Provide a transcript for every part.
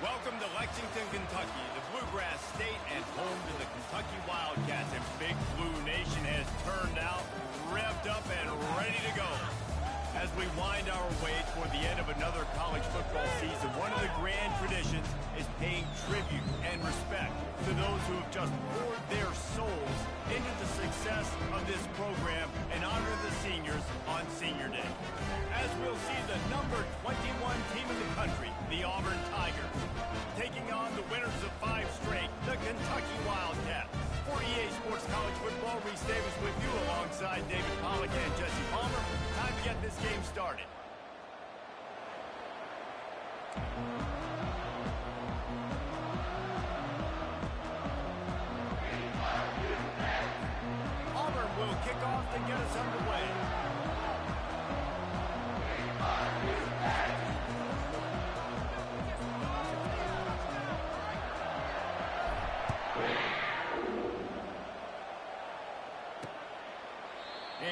Welcome to Lexington, Kentucky, the Bluegrass State and home to the Kentucky Wildcats. And Big Blue Nation has turned out, revved up, and ready to go. As we wind our way toward the end of another college football season, one of the grand traditions is paying tribute and respect to those who have just poured their souls into the success of this program and honor the seniors on Senior Day. As we'll see the number 21 team in the country, the Auburn Tigers, taking on the winners of 5 straight, the Kentucky Wildcats. For EA Sports College Football, Reese Davis with you alongside David Pollack and Jesse Palmer. Time to get this game started. Auburn will kick off to get us underway.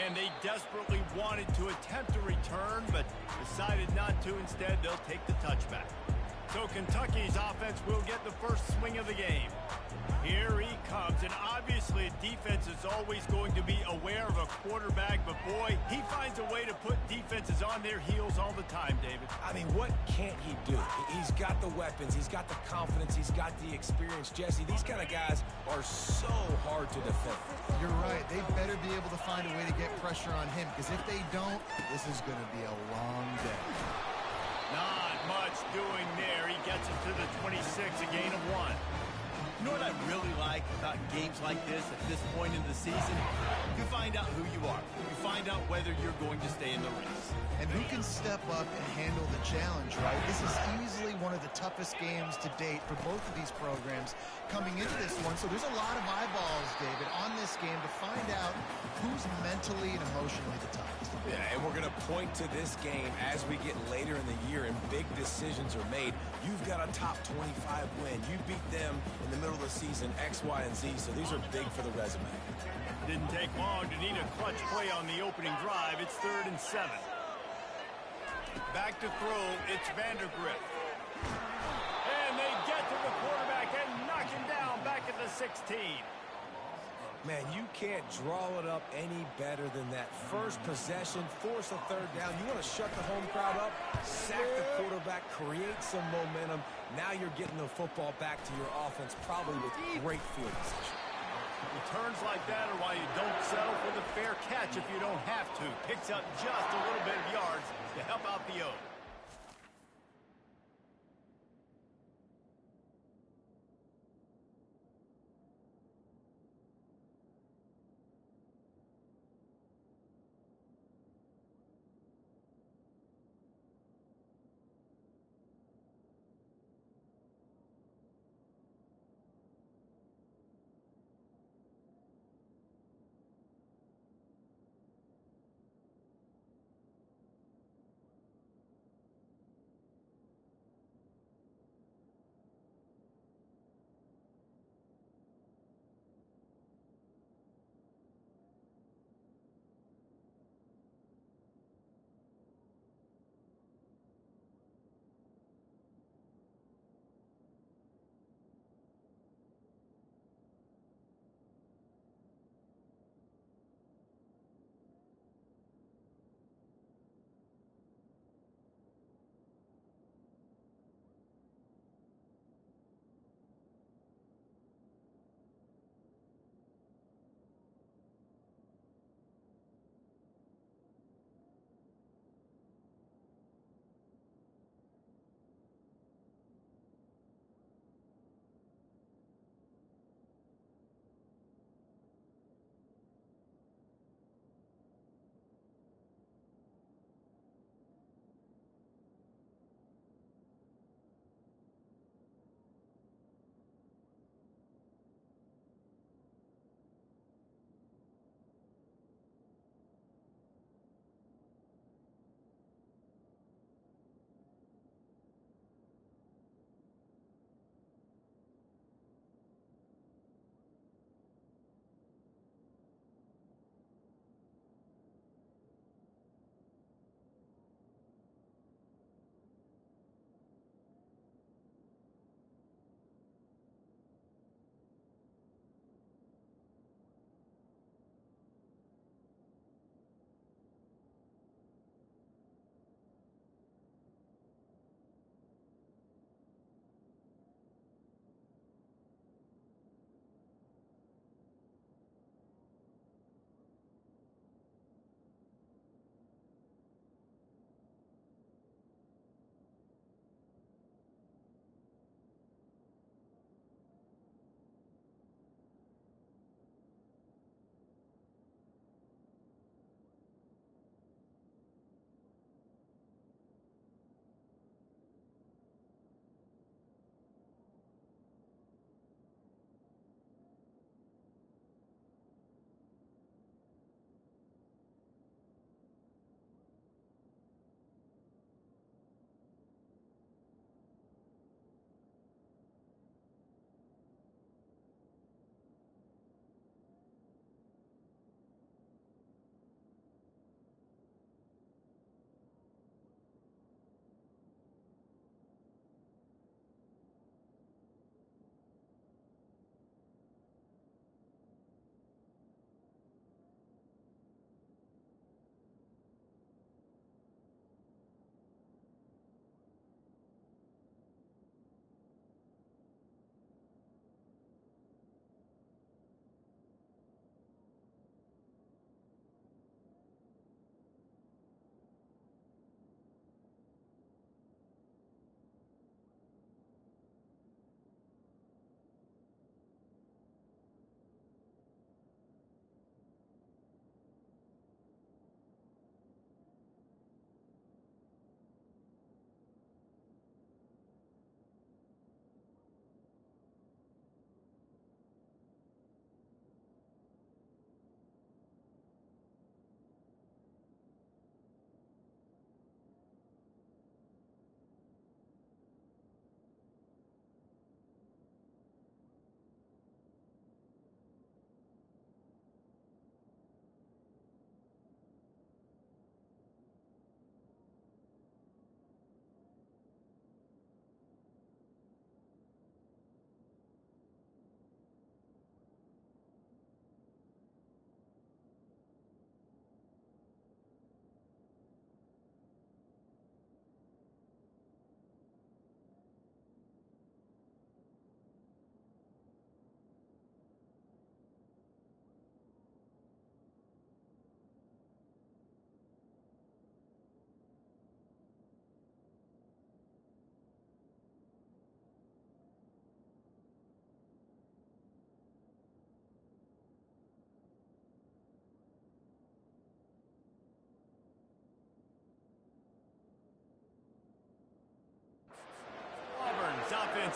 And they desperately wanted to attempt a return, but decided not to. Instead, they'll take the touchback. So Kentucky's offense will get the first swing of the game. Here he comes, and obviously defense is always going to be aware of a quarterback, but boy, he finds a way to put defenses on their heels all the time, David. I mean, what can't he do? He's got the weapons, he's got the confidence, he's got the experience. Jesse, these kind of guys are so hard to defend. You're right. They better be able to find a way to get pressure on him, because if they don't, this is going to be a long day. Not much doing there. He gets it to the 26, a gain of 1. You know what I really like about games like this at this point in the season? You find out who you are. You find out whether you're going to stay in the race. And who can step up and handle the challenge, right? This is easily one of the toughest games to date for both of these programs coming into this one. So there's a lot of eyeballs, David, on this game to find out who's mentally and emotionally the toughest. Yeah, and we're going to point to this game as we get later in the year and big decisions are made. You've got a top 25 win. You beat them in the middle of the season, X, Y, and Z, so these are big for the resume. Didn't take long to need a clutch play on the opening drive. It's 3rd and 7. Back to throw, it's Vandergrift. And they get to the quarterback and knock him down back at the 16. Man, you can't draw it up any better than that. First possession, force a 3rd down. You want to shut the home crowd up, sack the quarterback, create some momentum. Now you're getting the football back to your offense, probably with great field position. Returns like that are why you don't settle for the fair catch if you don't have to. Picks up just a little bit of yards to help out the O.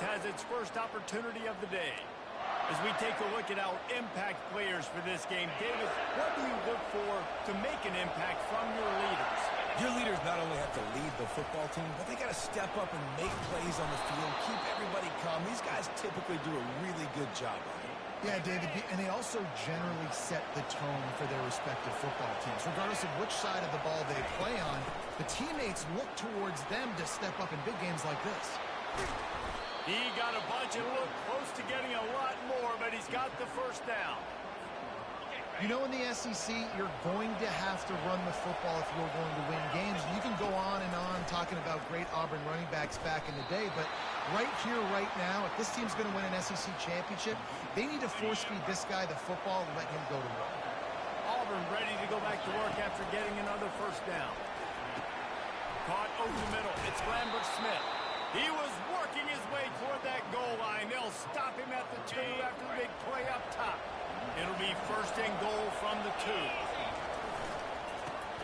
has its first opportunity of the day. As we take a look at our impact players for this game, David, what do you look for to make an impact from your leaders? Your leaders not only have to lead the football team, but they got to step up and make plays on the field, keep everybody calm. These guys typically do a really good job of it. Yeah, David, and they also generally set the tone for their respective football teams. Regardless of which side of the ball they play on, the teammates look towards them to step up in big games like this. He got a bunch and looked close to getting a lot more, but he's got the first down. You know, in the SEC, you're going to have to run the football if you're going to win games. You can go on and on talking about great Auburn running backs back in the day, but right here, right now, if this team's going to win an SEC championship, they need to force-feed this guy the football and let him go to work. Auburn ready to go back to work after getting another first down. Caught over the middle. It's Lambert Smith. He was working his way toward that goal line. They'll stop him at the 2 after the big play up top. It'll be first and goal from the 2.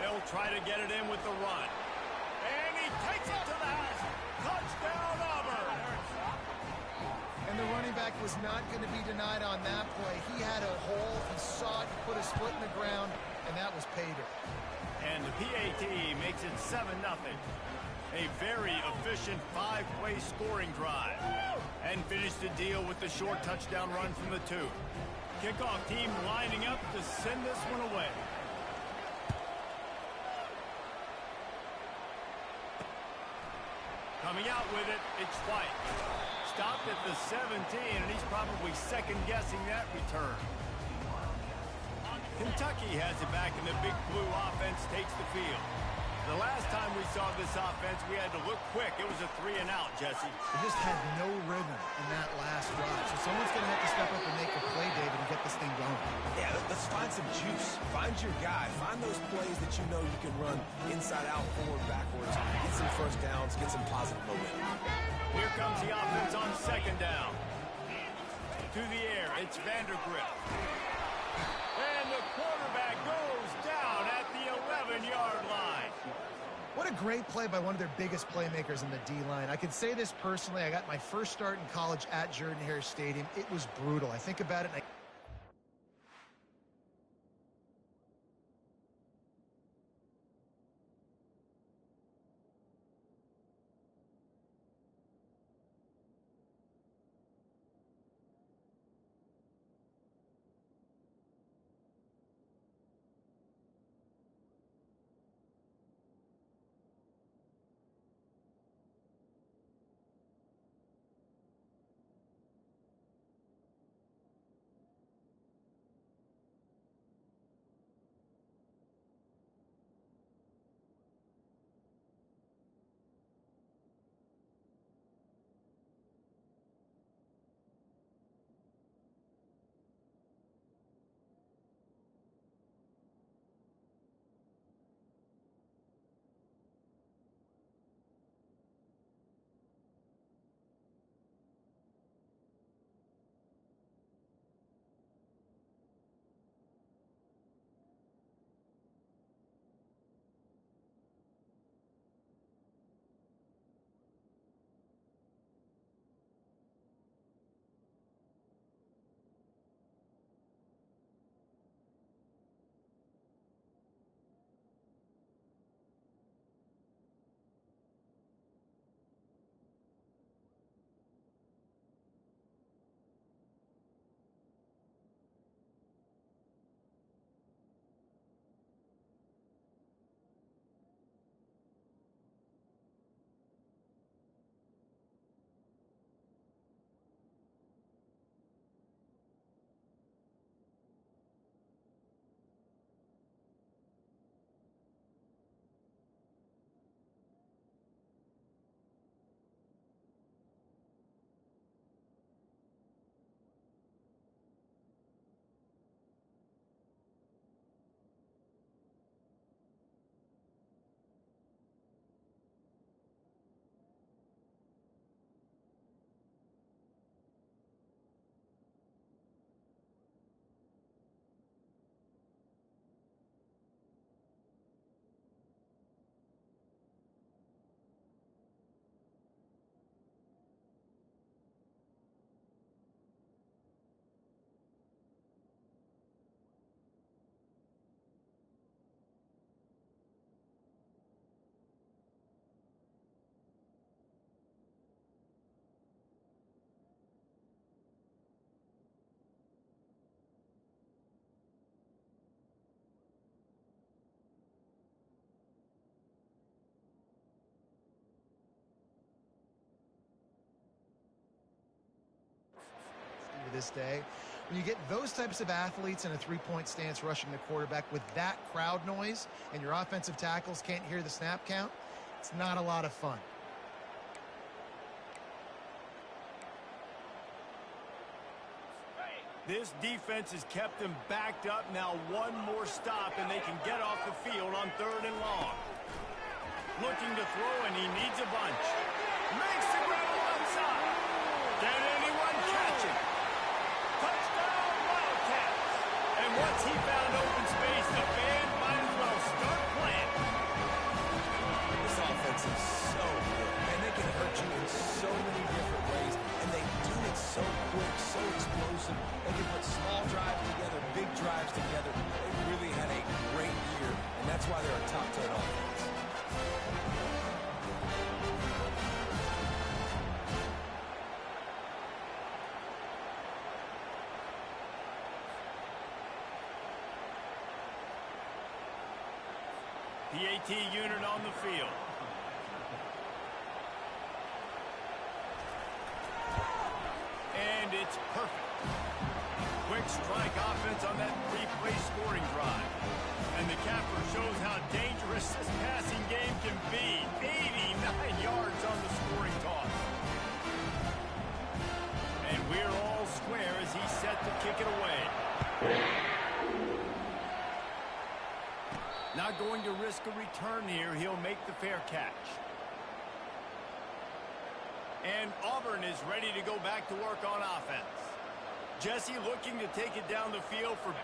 They'll try to get it in with the run. And he takes it to the house. Touchdown, Auburn. And the running back was not going to be denied on that play. He had a hole. He saw it. He put his foot in the ground, and that was pay dirt. And the PAT makes it 7-0. A very efficient 5-play scoring drive. And finished the deal with the short touchdown run from the 2. Kickoff team lining up to send this one away. Coming out with it, it's White. Stopped at the 17, and he's probably second-guessing that return. Kentucky has it back, and the Big Blue offense takes the field. The last time we saw this offense, we had to look quick. It was a 3-and-out, Jesse. They just had no rhythm in that last drive. So someone's going to have to step up and make a play, David, and get this thing going. Yeah, let's find some juice. Find your guy. Find those plays that you know you can run inside out, forward, backwards. Get some first downs. Get some positive momentum. Here comes the offense on second down. To the air, it's Vandergrift. And the quarterback goes down at the 11-yard line. What a great play by one of their biggest playmakers in the D-line. I can say this personally. I got my first start in college at Jordan-Hare Stadium. It was brutal. I think about it, and this day. When you get those types of athletes in a three-point stance rushing the quarterback with that crowd noise and your offensive tackles can't hear the snap count, it's not a lot of fun. This defense has kept them backed up. Now one more stop, and they can get off the field on 3rd and long. Looking to throw, and he needs a bunch. Makes the grab one side. Can anyone catch it? Touchdown, Wildcats. And once he found open space, the band might as well start playing. This offense is so good, and they can hurt you in so many different ways, and they do it so quick, so explosive. They can put small drives together, big drives together. They really had a great year, and that's why they're a top 10 offense. The AT unit on the field. And it's perfect. Quick strike offense on that 3-play scoring drive. And the capper shows how dangerous this passing game can be. 89 yards on the scoring toss. And we're all square as he's set to kick it away. Not going to risk a return here. He'll make the fair catch. And Auburn is ready to go back to work on offense. Jesse looking to take it down the field for...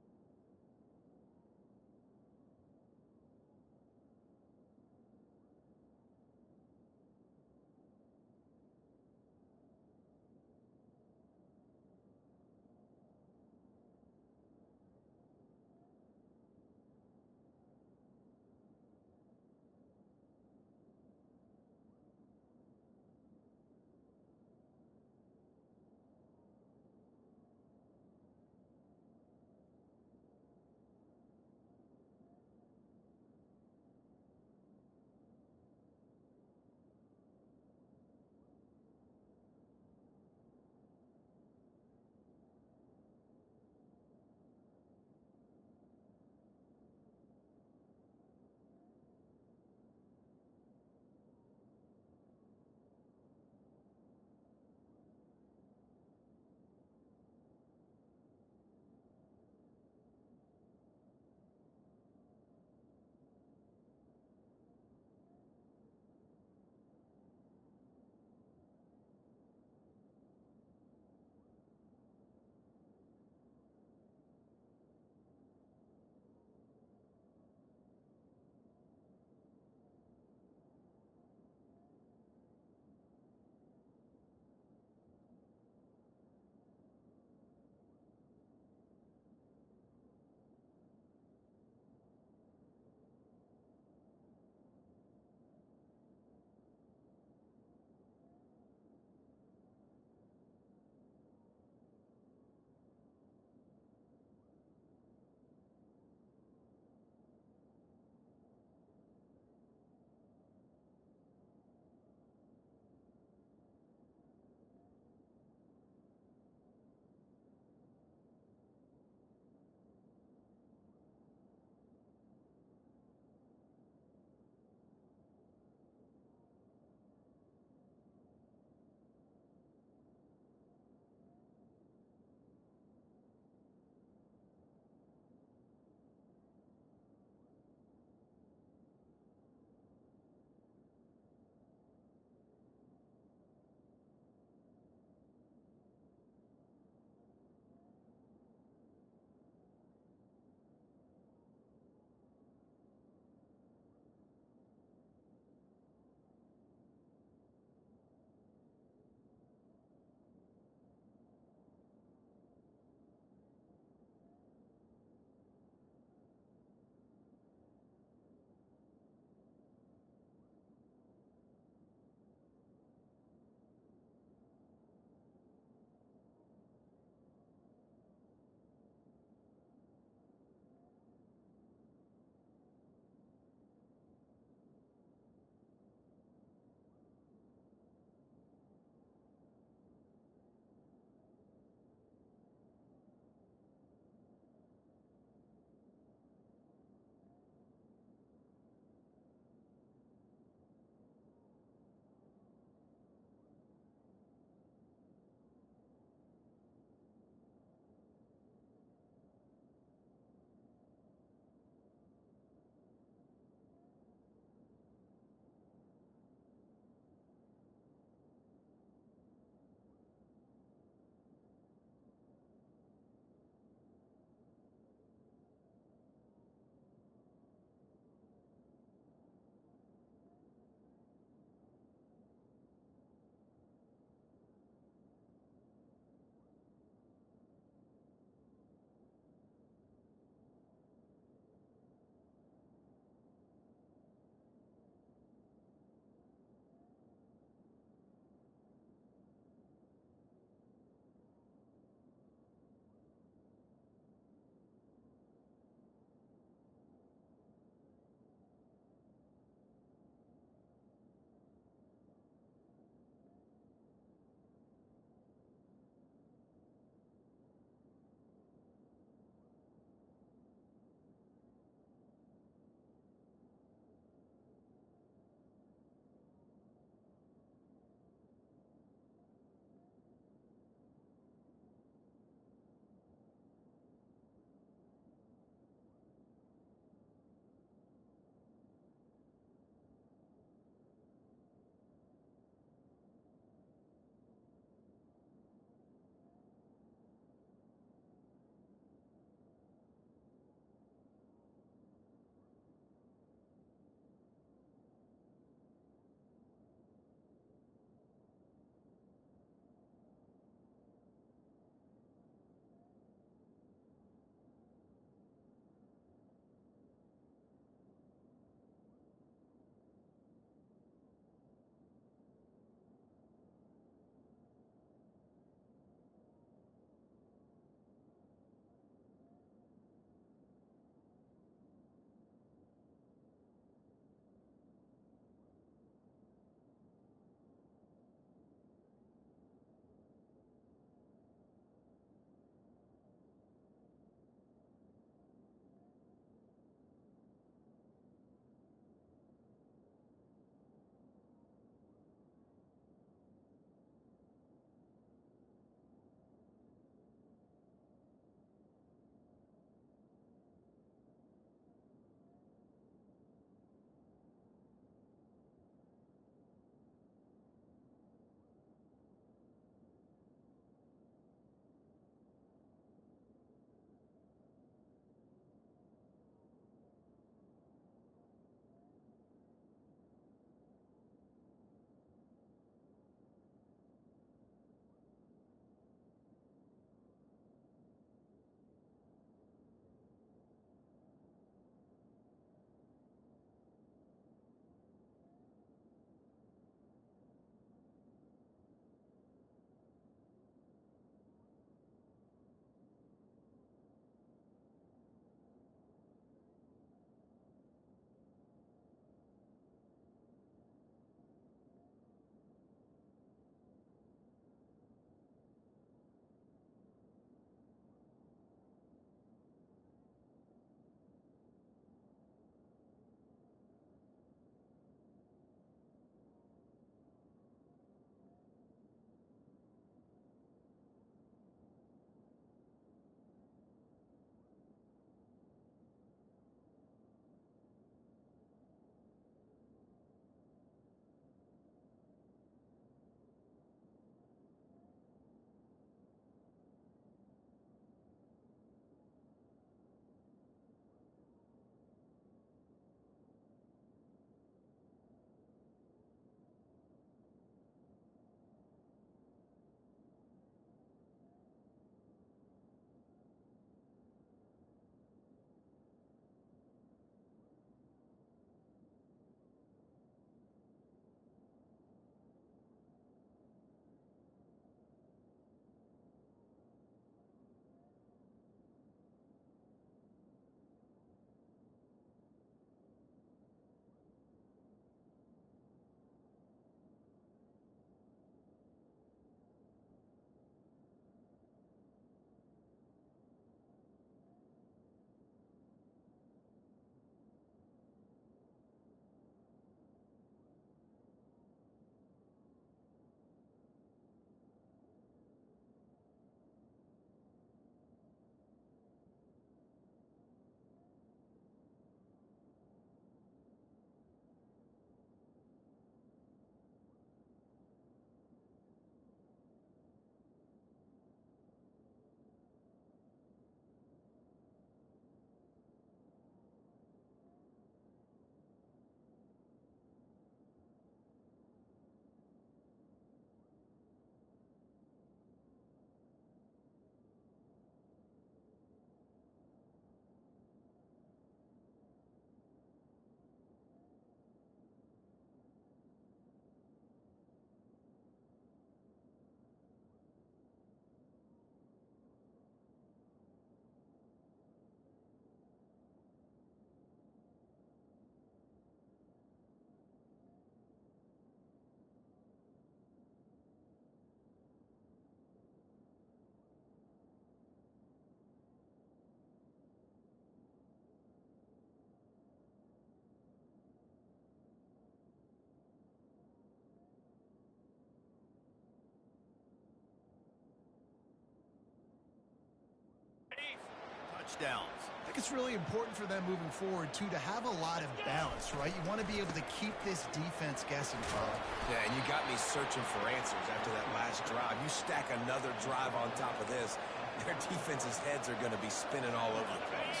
touchdowns. I think it's really important for them moving forward, too, to have a lot of balance, right? You want to be able to keep this defense guessing, Carl. Yeah, and you got me searching for answers after that last drive. You stack another drive on top of this, their defense's heads are going to be spinning all over the place.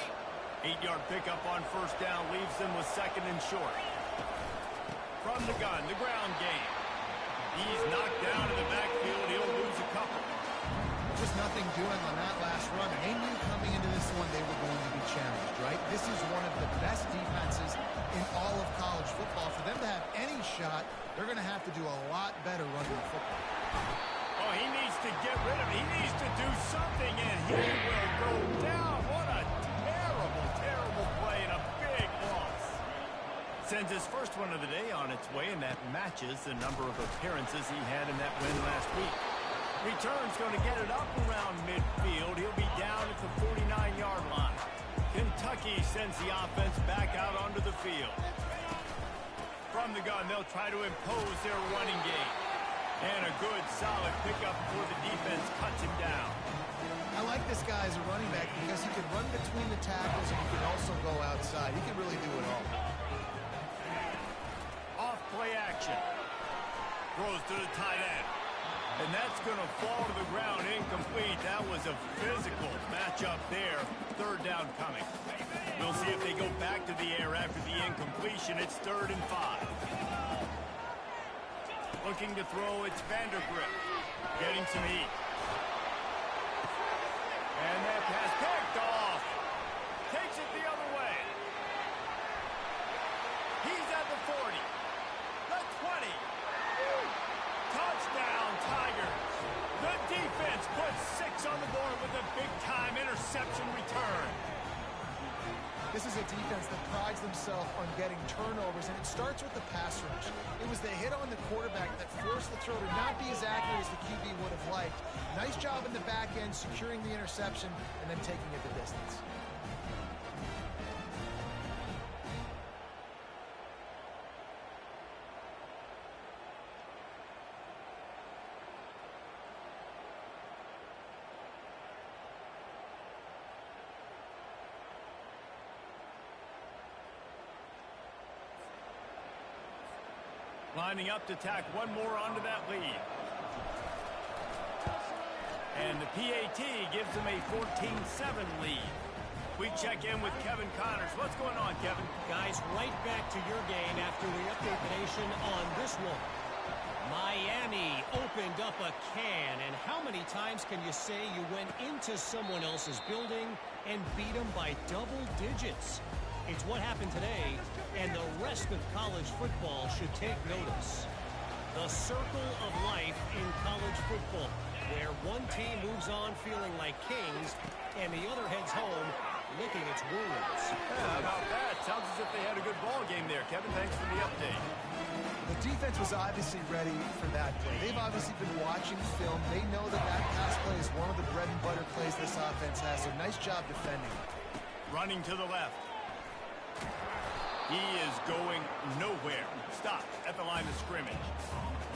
8-yard pickup on first down leaves them with second and short. From the gun, the ground game. He's knocked down in the backfield. He'll lose a couple. Just nothing doing on that last run. They knew coming into this one they were going to be challenged, right? This is one of the best defenses in all of college football. For them to have any shot, they're going to have to do a lot better running the football. Oh, he needs to get rid of it. He needs to do something, and he will go down. What a terrible, terrible play and a big loss. Sends his first one of the day on its way, and that matches the number of appearances he had in that win last week. Return's going to get it up around midfield. He'll be down at the 49-yard line. Kentucky sends the offense back out onto the field. From the gun, they'll try to impose their running game. And a good, solid pickup before the defense cuts him down. I like this guy as a running back because he can run between the tackles and he can also go outside. He can really do it all. Off play action. Throws to the tight end. And that's going to fall to the ground incomplete. That was a physical matchup there. Third down coming. We'll see if they go back to the air after the incompletion. It's 3rd and 5. Looking to throw, it's Vandergrift. Getting some heat. And that pass picked off. Takes it the other way. He's at the 40. The 20. Touchdown, Tigers. The defense puts 6 on the board with a big-time interception return. This is a defense that prides themselves on getting turnovers, and it starts with the pass rush. It was the hit on the quarterback that forced the throw to not be as accurate as the QB would have liked. Nice job in the back end, securing the interception, and then taking it the distance. Lining up to tack one more onto that lead. And the PAT gives them a 14-7 lead. We check in with Kevin Connors. What's going on, Kevin? Guys, right back to your game after we update the nation on this one. Miami opened up a can, and how many times can you say you went into someone else's building and beat them by double digits? It's what happened today, and the rest of college football should take notice. The circle of life in college football, where one team moves on feeling like kings, and the other heads home licking its wounds. Yeah, how about that? Sounds as if they had a good ball game there. Kevin, thanks for the update. The defense was obviously ready for that play. They've obviously been watching film. They know that that pass play is one of the bread and butter plays this offense has, so nice job defending. Running to the left. He is going nowhere. Stop at the line of scrimmage.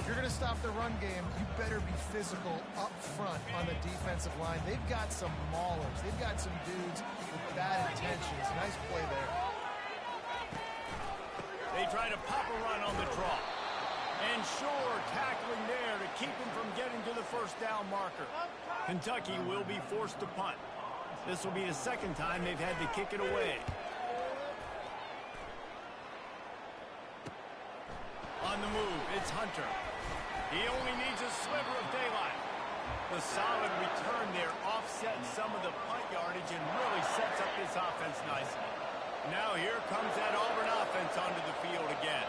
If you're going to stop the run game, you better be physical up front on the defensive line. They've got some maulers. They've got some dudes with bad intentions. Nice play there. They try to pop a run on the draw. And sure, tackling there to keep him from getting to the first down marker. Kentucky will be forced to punt. This will be the second time they've had to kick it away. On the move, it's Hunter. He only needs a sliver of daylight. The solid return there offsets some of the punt yardage and really sets up this offense nicely. Now here comes that Auburn offense onto the field again.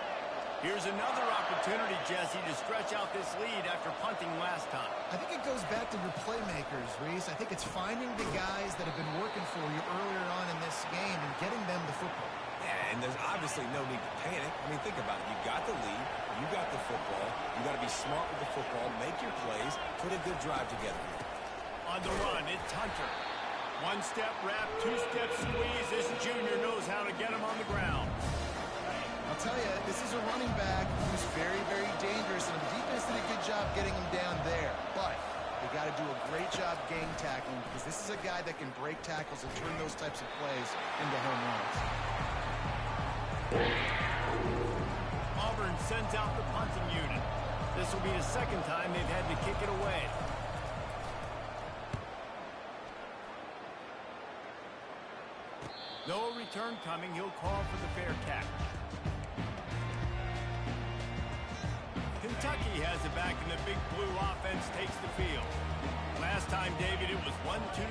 Here's another opportunity, Jesse, to stretch out this lead after punting last time. I think it goes back to your playmakers, Reese. I think it's finding the guys that have been working for you earlier on in this game and getting them the football. Yeah, and there's obviously no need to panic. I mean, think about it. You got the lead. You got the football. You got to be smart with the football. Make your plays. Put a good drive together. On the run, it's Hunter. One-step wrap, two-step squeeze. This junior knows how to get him on the ground. I'll tell you, this is a running back who's very, very dangerous, and the defense did a good job getting him down there. But the They got to do a great job gang tackling because this is a guy that can break tackles and turn those types of plays into home runs. Auburn sends out the punting unit. This will be the second time they've had to kick it away. No return coming. He'll call for the fair catch. Kentucky has it back, and the Big Blue offense takes the field. Last time, David, it was 1-2-3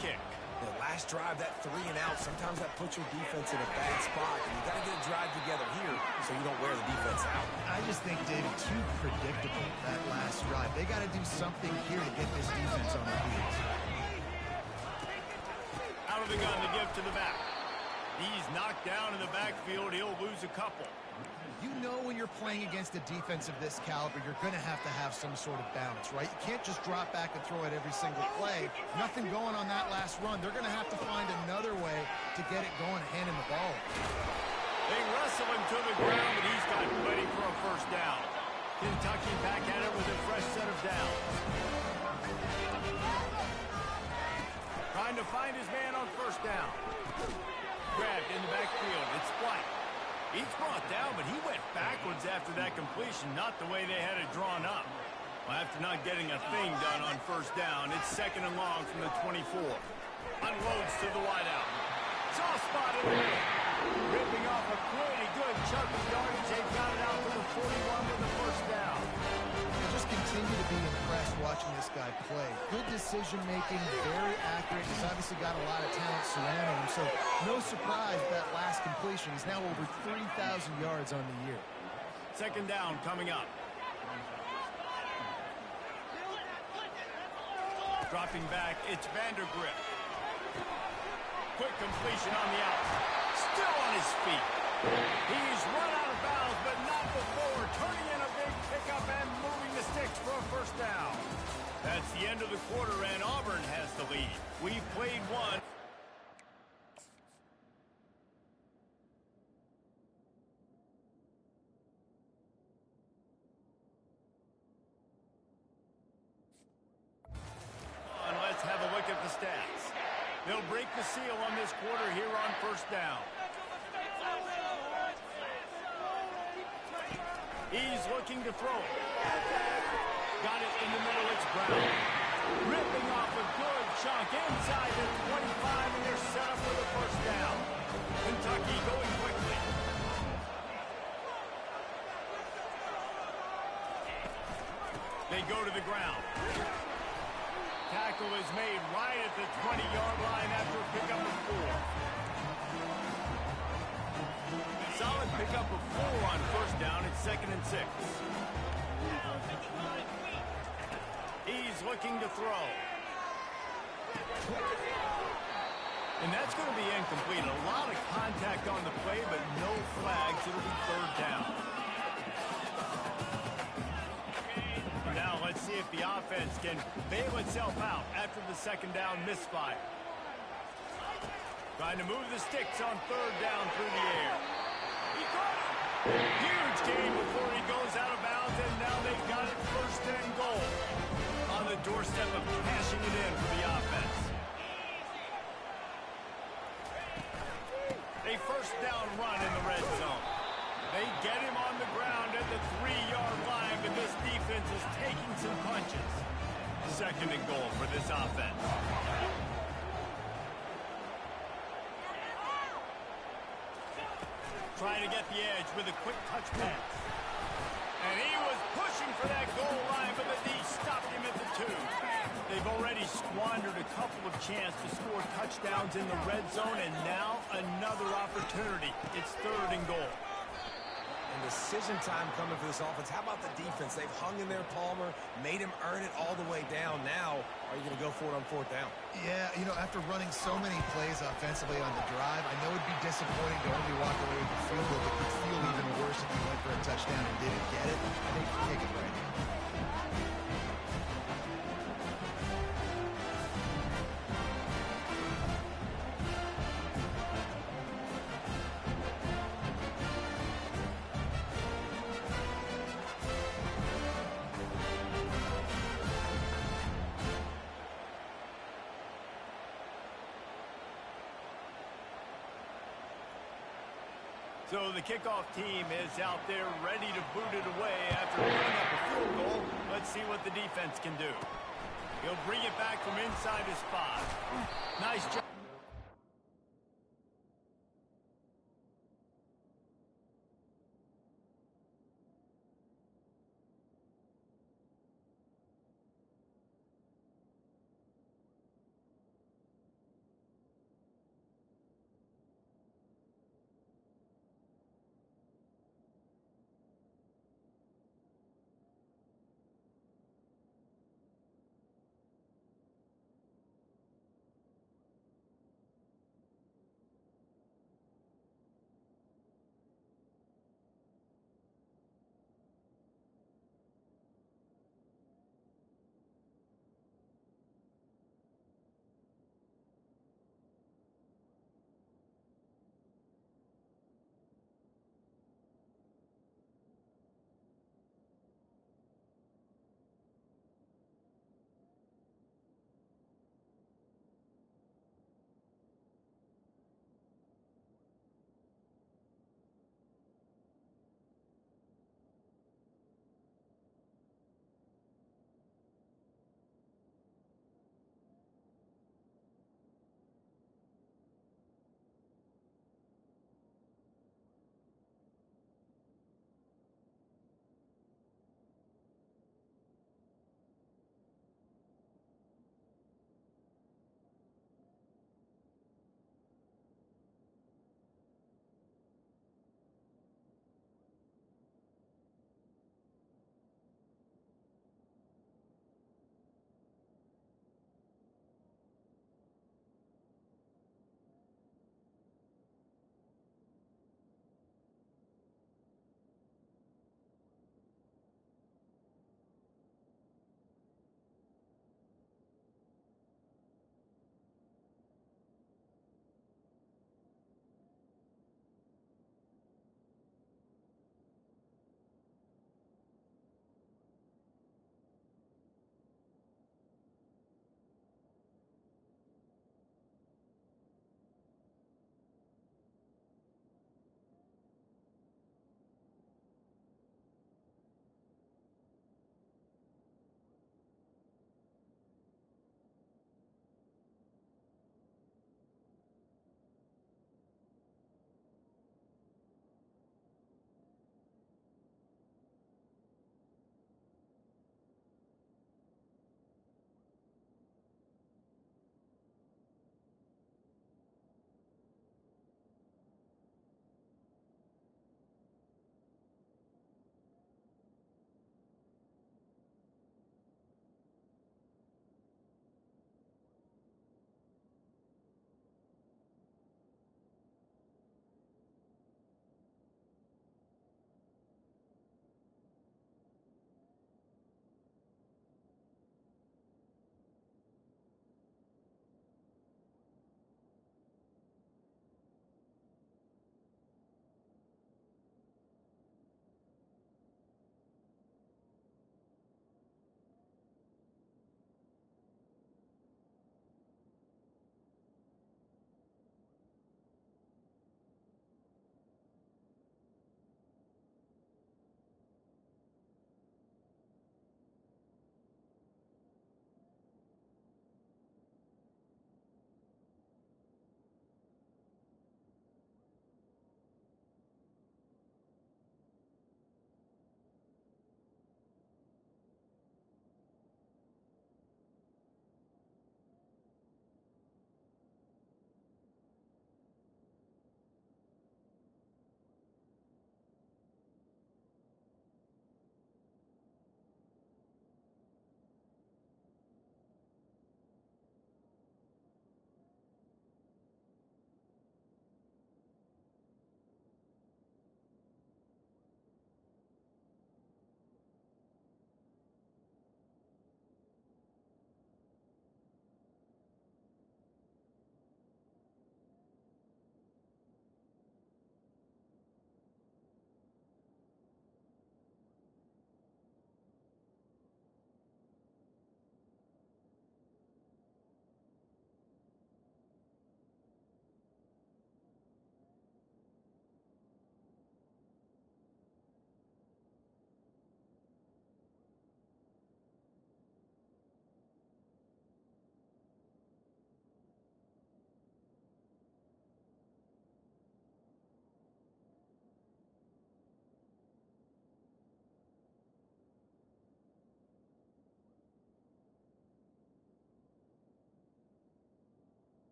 kick. The last drive, that 3 and out, sometimes that puts your defense in a bad spot, and you got to get a drive together here so you don't wear the defense out. I just think, David, too predictable, that last drive. They got to do something here to get this defense on their heels. Out of the gun to give to the back. He's knocked down in the backfield. He'll lose a couple. You know when you're playing against a defense of this caliber, you're going to have some sort of balance, right? You can't just drop back and throw it every single play. Nothing going on that last run. They're going to have to find another way to get it going and handing the ball. They wrestle him to the ground, but he's got plenty for a first down. Kentucky back at it with a fresh set of downs. Trying to find his man on first down. Grabbed in the backfield. It's White. He's brought down, but he went backwards after that completion, not the way they had it drawn up. Well, after not getting a thing done on first down, it's 2nd and long from the 24. Unloads to the wideout. Soft spot in the middle. Ripping off a pretty good chunk of yardage. They've got it out to the 41 with the first down. I just continue to be impressed watching this guy play. Good decision-making, very accurate. He's obviously got a lot of talent surrounding him, so no surprise that last completion. He's now over 3,000 yards on the year. 2nd down coming up. Dropping back, it's Vandergrift. Quick completion on the out. Still on his feet. He's run out of bounds, but not before. Turning in a big pickup and moving the sticks for a first down. That's the end of the quarter, and Auburn has the lead. We've played one. And let's have a look at the stats. They'll break the seal on this quarter here on first down. He's looking to throw it. Got it in the middle, it's Brown. Ripping off a good chunk inside the 25, and they're set up for the first down. Kentucky going quickly. They go to the ground. Tackle is made right at the 20-yard line after a pickup of 4. Solid pickup of 4 on first down. It's 2nd and 6. He's looking to throw. And that's going to be incomplete. A lot of contact on the play, but no flags. It'll be 3rd down. Now let's see if the offense can bail itself out after the 2nd down misfire. Trying to move the sticks on 3rd down through the air. He caught it. Huge gain before he goes out of bounds, and now they've got it 1st and goal. On the doorstep of cashing it in for the offense. A 1st down run in the red zone. They get him on the ground at the 3-yard line, but this defense is taking some punches. 2nd and goal for this offense. Trying to get the edge with a quick touch pass. And he was pushing for that goal line, but the D stopped him at the 2. They've already squandered a couple of chances to score touchdowns in the red zone, and now another opportunity. It's 3rd and goal. And decision time coming for this offense. How about the defense? They've hung in there, Palmer, made him earn it all the way down. Now, are you going to go for it on 4th down? Yeah, you know, after running so many plays offensively on the drive, I know it'd be disappointing to only walk away with the field goal, but it could feel even worse if you went for a touchdown and didn't get it. I think you kick it right here. So the kickoff team is out there ready to boot it away after putting up a field goal. Let's see what the defense can do. He'll bring it back from inside his 5. Nice job.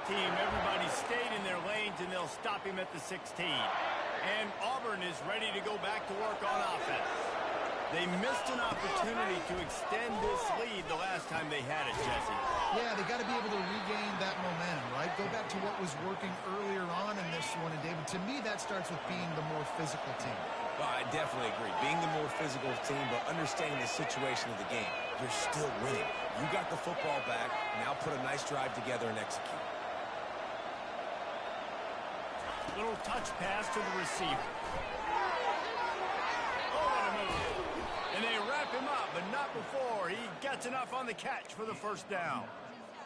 team, everybody stayed in their lanes, and they'll stop him at the 16. And Auburn is ready to go back to work on offense. They missed an opportunity to extend this lead the last time they had it, Jesse. Yeah, they got to be able to regain that momentum, right? Go back to what was working earlier on in this one. And, David, to me, that starts with being the more physical team. Well, I definitely agree. Being the more physical team, but understanding the situation of the game. You're still winning. You got the football back. Now put a nice drive together and execute. Little touch pass to the receiver. Oh, what a move. And they wrap him up, but not before he gets enough on the catch for the first down.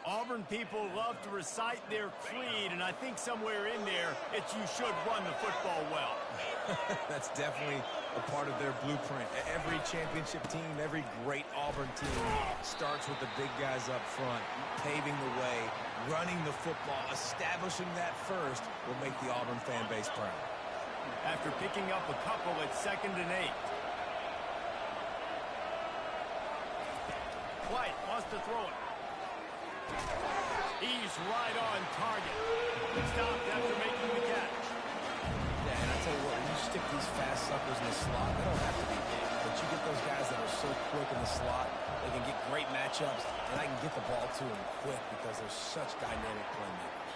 Auburn people love to recite their creed, and I think somewhere in there, it's you should run the football well. That's definitely a part of their blueprint. Every championship team, every great Auburn team starts with the big guys up front, paving the way, running the football, establishing that first will make the Auburn fan base proud. After picking up a couple at 2nd and 8. White wants to throw it. He's right on target. Stopped after making the catch. Yeah, and I tell you what, when you stick these fast suckers in the slot, they don't have to be big, but you get those guys that are so quick in the slot, they can get great matchups, and I can get the ball to them quick because they're such dynamic playmakers.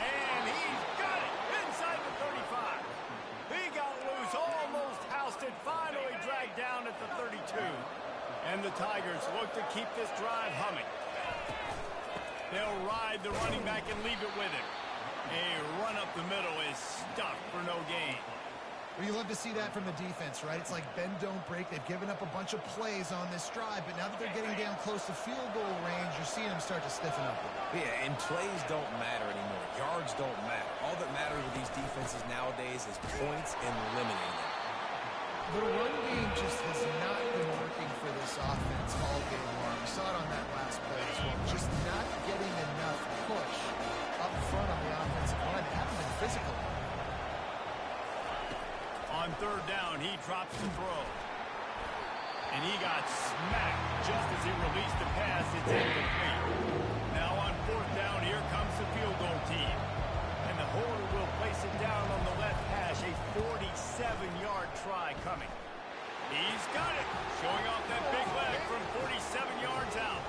And he's got it inside the 35. He got loose, almost housed it, finally dragged down at the 32. And the Tigers look to keep this drive humming. They'll ride the running back and leave it with him. A run up the middle is stuffed for no gain. Well, you love to see that from the defense, right? It's like bend, don't break. They've given up a bunch of plays on this drive, but now that they're getting down close to field goal range, you're seeing them start to stiffen up. Yeah, and plays don't matter anymore. Yards don't matter. All that matters with these defenses nowadays is points and limiting them. The run game just has not been working for this offense all game long. We saw it on that last play as well. Just not getting enough push up front on the offensive line. They haven't been physical. On 3rd down, he drops the throw. And he got smacked just as he released the pass. It's incomplete. Now on 4th down, here comes the field goal team. And the holder will place it down on the left hash. A 47-yard try coming. He's got it. Showing off that big leg from 47 yards out.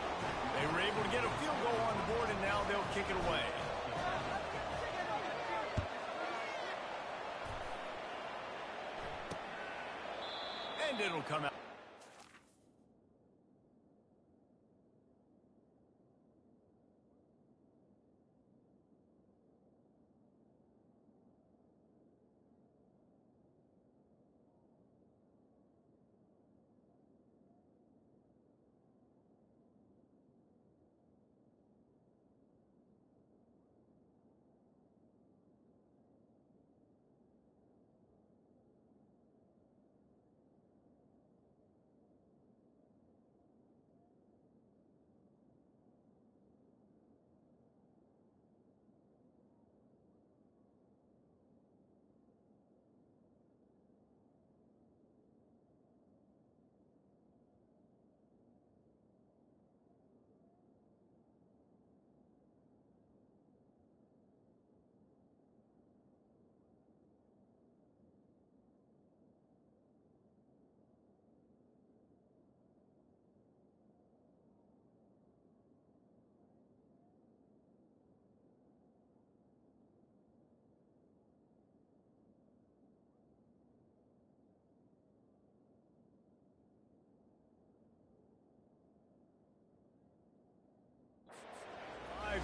They were able to get a field goal on the board, and now they'll kick it away. And it'll come out.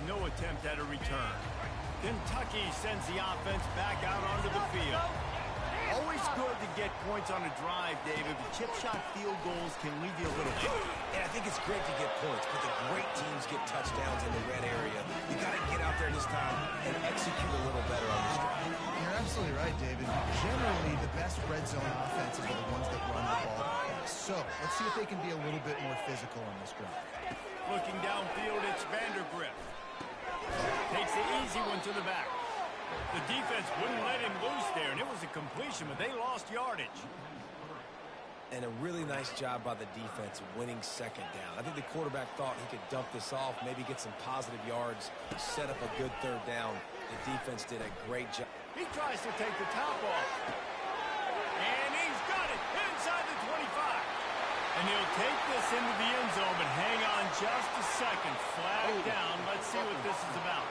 No attempt at a return. Kentucky sends the offense back out onto the field. Always good to get points on a drive, David, but chip shot field goals can leave you a little bit. And I think it's great to get points, but the great teams get touchdowns in the red area. You got to get out there this time and execute a little better on this drive. You're absolutely right, David. Generally, the best red zone offenses are the ones that run the ball best. So, let's see if they can be a little bit more physical on this drive. Looking downfield, it's Vandergrift. Takes the easy one to the back. The defense wouldn't let him loose there, and it was a completion, but they lost yardage. And a really nice job by the defense winning second down. I think the quarterback thought he could dump this off, maybe get some positive yards, set up a good third down. The defense did a great job. He tries to take the top off. And he's got it inside the 25. And he'll take this into the end zone, but hang on just a second. Flag down. Let's see what this is about.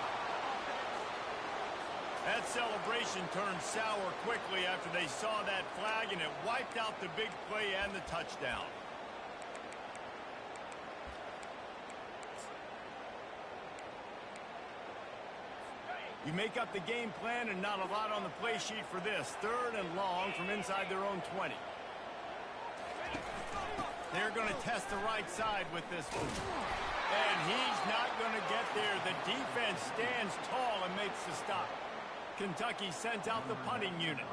That celebration turned sour quickly after they saw that flag, and it wiped out the big play and the touchdown. You make up the game plan and not a lot on the play sheet for this. 3rd and long from inside their own 20. They're going to test the right side with this one. And he's not going to get there. The defense stands tall and makes the stop. Kentucky sent out the punting unit.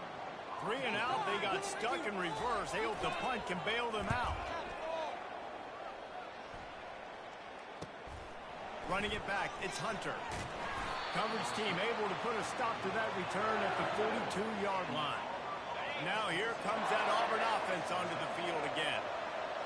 3 and out, they got stuck in reverse. They hope the punt can bail them out. Running it back, it's Hunter. Coverage team able to put a stop to that return at the 42-yard line. Now here comes that Auburn offense onto the field again.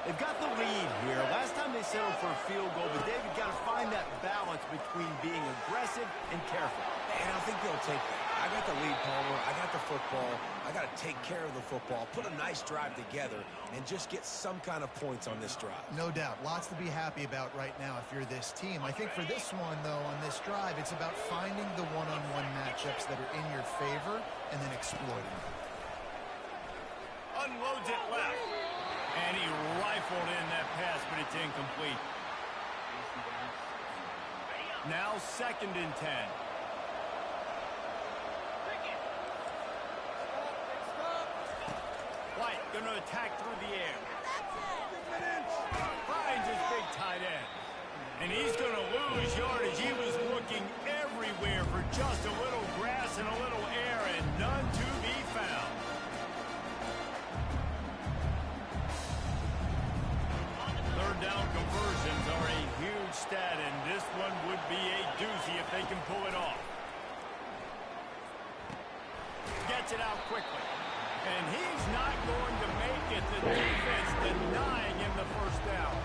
They've got the lead here. Last time they settled for a field goal, but David got to find that balance between being aggressive and careful. And I think they'll take that. I got the lead, Palmer. I got the football. I got to take care of the football, put a nice drive together, and just get some kind of points on this drive. No doubt. Lots to be happy about right now if you're this team. I think for this one, though, on this drive, it's about finding the one-on-one matchups that are in your favor and then exploiting them. Unloads it left. And he rifled in that pass, but it's incomplete. Now 2nd and 10. White going to attack through the air. Finds his big tight end. And he's going to lose yardage. He was looking everywhere for just a little grass and a little air, and none to be found. Third down conversions are a huge stat, and this one would be a doozy if they can pull it off. Gets it out quickly. And he's not going to make it. The defense denying him the first down.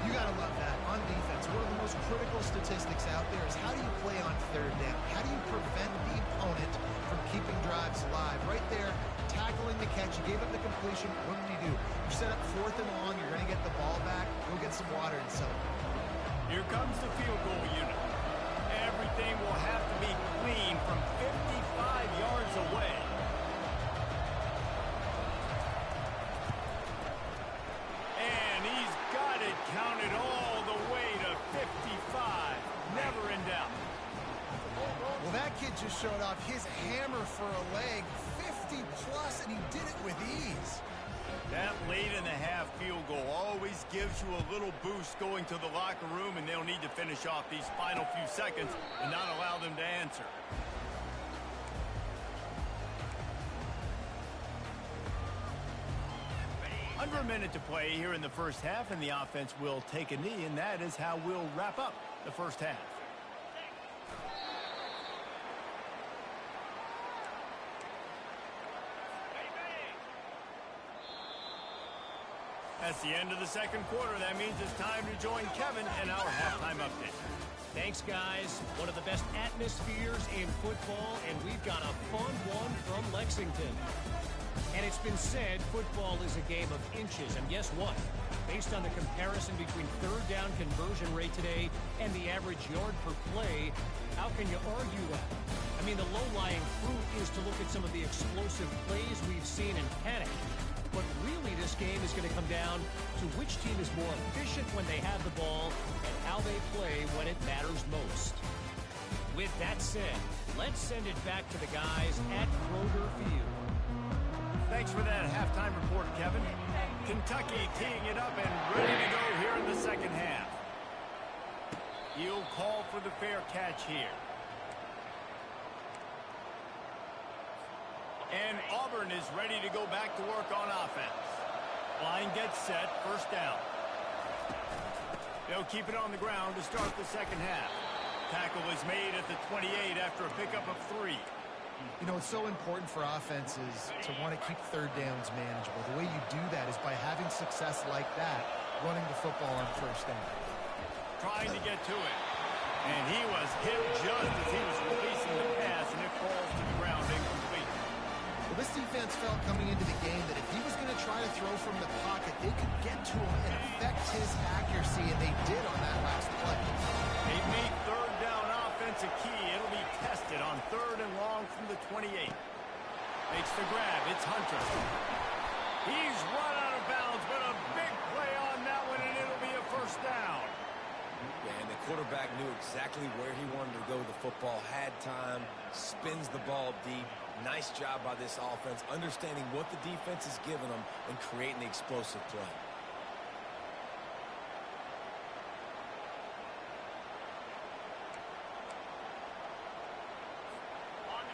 You got to love that. On defense, one of the most critical statistics out there is how do you play on 3rd down? How do you prevent the opponent from keeping drives alive? Right there, tackling the catch. You gave up the completion. What do? You set up 4th and long. You're going to get the ball back. Go get some water and celebrate. Here comes the field goal unit. Everything will have to be clean from 55 yards away. And he's got it counted all the way to 55. Never in doubt. Well, that kid just showed off his hammer for a leg, 50-plus, and he did it with ease. That late-in-the-half field goal always gives you a little boost going to the locker room, and they'll need to finish off these final few seconds and not allow them to answer. Under a minute to play here in the first half, and the offense will take a knee, and that is how we'll wrap up the first half. That's the end of the second quarter. That means it's time to join Kevin in our halftime update. Thanks, guys. One of the best atmospheres in football, and we've got a fun one from Lexington. And it's been said football is a game of inches, and guess what? Based on the comparison between 3rd down conversion rate today and the average yard per play, how can you argue that? I mean, the low-lying fruit is to look at some of the explosive plays we've seen in panic. But really, this game is going to come down to which team is more efficient when they have the ball and how they play when it matters most. With that said, let's send it back to the guys at Kroger Field. Thanks for that halftime report, Kevin. Kentucky teeing it up and ready to go here in the second half. He'll call for the fair catch here. And Auburn is ready to go back to work on offense. Line gets set, first down. They'll keep it on the ground to start the second half. Tackle is made at the 28 after a pickup of 3. You know, it's so important for offenses to want to keep third downs manageable. The way you do that is by having success like that, running the football on first down. Trying to get to it. And he was hit just as he was releasing the pass, and it falls to the ground incomplete. Well, this defense felt coming into the game that if he was going to try to throw from the pocket, they could get to him and affect his accuracy, and they did on that last play. They make third down offense a key. It'll be tested on 3rd and long from the 28. Makes the grab. It's Hunter. He's run out of bounds, but a big play on that one, and it'll be a first down. Yeah, and the quarterback knew exactly where he wanted to go with the football, had time, spins the ball deep. Nice job by this offense, understanding what the defense is giving them and creating the explosive play.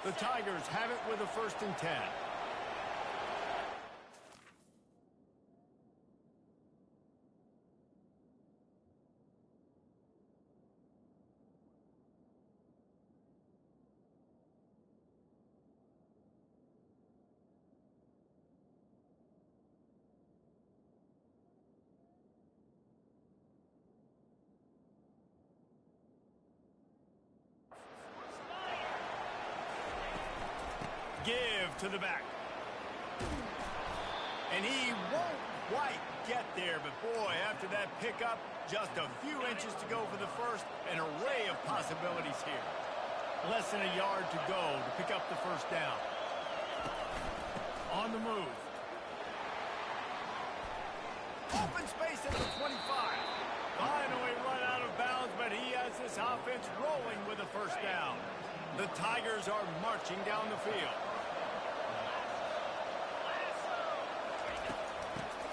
The Tigers have it with a 1st and 10. Give to the back. And he won't quite get there, but boy, after that pickup, just a few inches to go for the first. An array of possibilities here. Less than a yard to go to pick up the first down. On the move. Open space at the 25. Finally run out of bounds, but he has this offense rolling with a first down. The Tigers are marching down the field.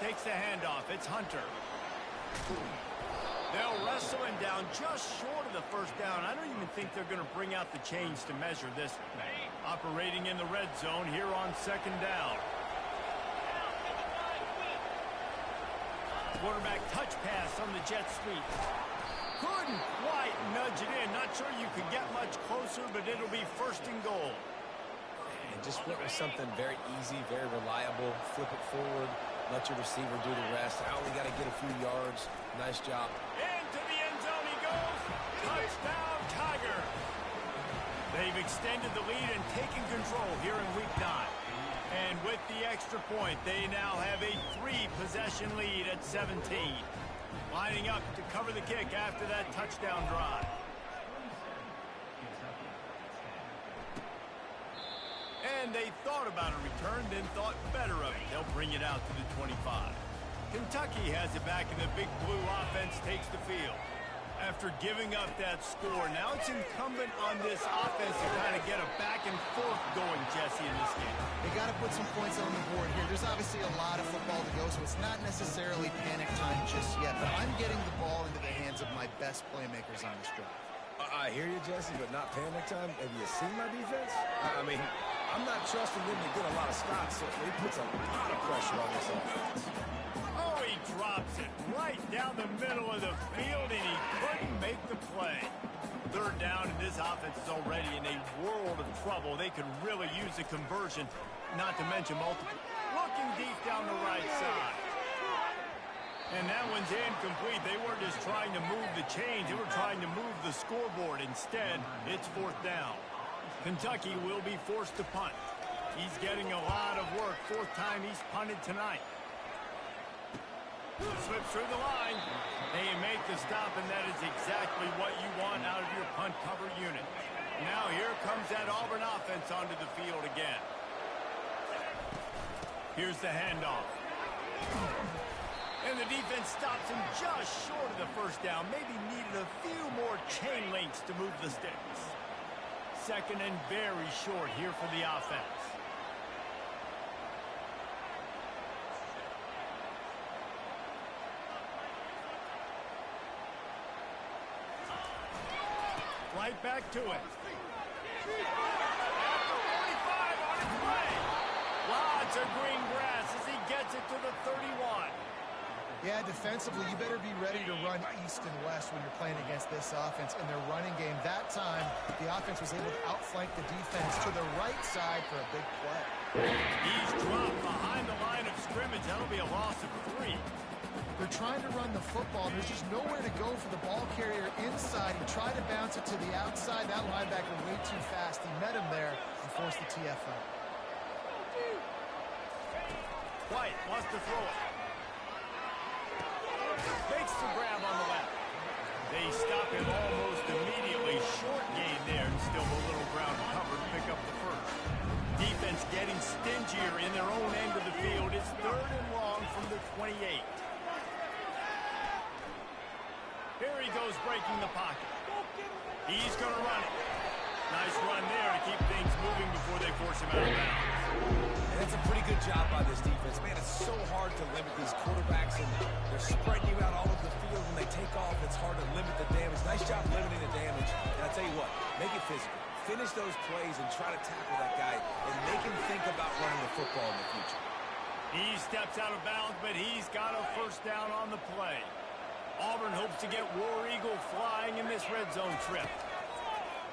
Takes the handoff. It's Hunter. They'll wrestle him down just short of the first down. I don't even think they're going to bring out the chains to measure this. Operating in the red zone here on 2nd down. Quarterback touch pass on the jet sweep. Couldn't quite nudge it in. Not sure you could get much closer, but it'll be 1st and goal. And just went with something very easy, very reliable. Flip it forward. Let your receiver do the rest. I only got to get a few yards. Nice job. Into the end zone he goes. Touchdown, Tiger. They've extended the lead and taken control here in week 9. And with the extra point, they now have a 3-possession lead at 17. Lining up to cover the kick after that touchdown drive. And they thought about a return, then thought better of it. They'll bring it out to the 25. Kentucky has it back, and the Big Blue offense takes the field. After giving up that score, now it's incumbent on this offense to kind of get a back and forth going, Jesse, in this game. They got to put some points on the board here. There's obviously a lot of football to go, so it's not necessarily panic time just yet, but I'm getting the ball into the hands of my best playmakers on this drive. I hear you, Jesse, but not panic time. Have you seen my defense? I mean, I'm not trusting them to get a lot of stops, so it puts a lot of pressure on this offense. Oh, he drops it right down the middle of the field, and he couldn't make the play. 3rd down, and this offense is already in a world of trouble. They could really use a conversion, not to mention multiple. Looking deep down the right side. And that one's incomplete. They weren't just trying to move the chains. They were trying to move the scoreboard. Instead, it's 4th down. Kentucky will be forced to punt. He's getting a lot of work. 4th time he's punted tonight. Slips through the line. They make the stop, and that is exactly what you want out of your punt cover unit. Now here comes that Auburn offense onto the field again. Here's the handoff. And the defense stops him just short of the first down. Maybe needed a few more chain links to move the sticks. 2nd and very short here for the offense. Right back to it. After 45 on its way. Lots of green grass as he gets it to the 31. Yeah, defensively, you better be ready to run east and west when you're playing against this offense in their running game. That time, the offense was able to outflank the defense to the right side for a big play. He's dropped behind the line of scrimmage. That'll be a loss of 3. They're trying to run the football. There's just nowhere to go for the ball carrier inside. He tried to bounce it to the outside. That linebacker way too fast. He met him there and forced the TFL. White wants to throw it. Makes the grab on the left. They stop him almost immediately. Short gain there, and still a little ground to cover to pick up the first. Defense getting stingier in their own end of the field. It's 3rd and long from the 28. Here he goes, breaking the pocket. He's going to run it. Nice run there to keep things moving before they force him out of bounds. And it's a pretty good job by this defense. Man, it's so hard to limit these quarterbacks, and they're spreading you out all over the field. When they take off, it's hard to limit the damage. Nice job limiting the damage. And I'll tell you what, make it physical. Finish those plays and try to tackle that guy and make him think about running the football in the future. He steps out of bounds, but he's got a first down on the play. Auburn hopes to get War Eagle flying in this red zone trip.